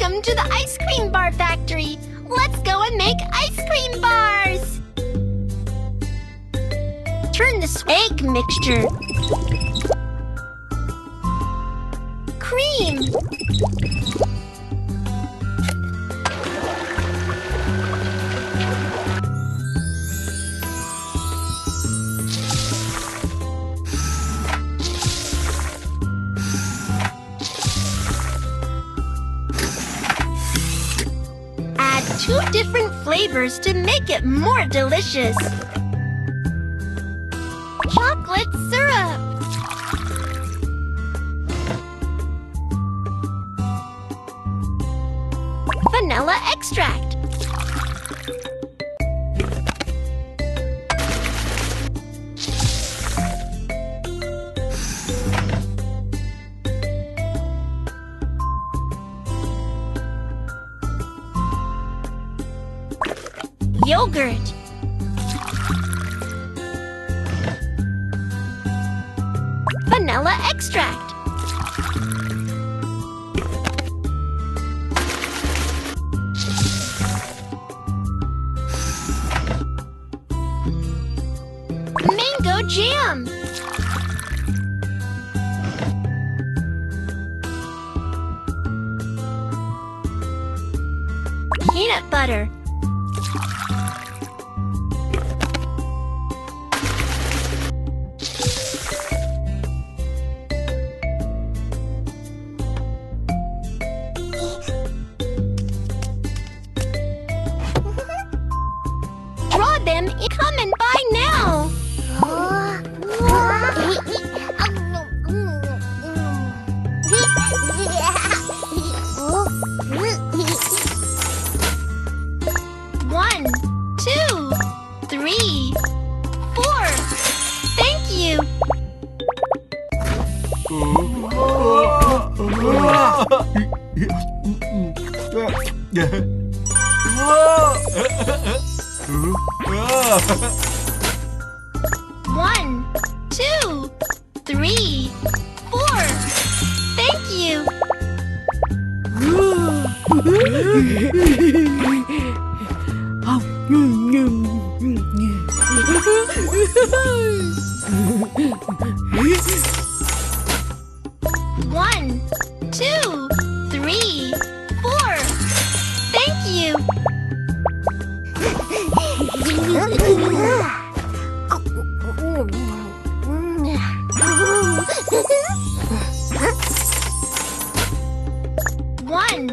Welcome to the ice cream bar factory. Let's go and make ice cream bars. Turn this egg mixture. Cream. Add 2 different flavors to make it more delicious. Chocolate syrup. Vanilla extract. Yogurt. Vanilla extract. Mango jam. Peanut butter. Draw them in. Come and buy now. One, 2, 3, 4. Thank you. One, 2, 3, 4. Thank you. One, 2, 3, 4. Thank you. One,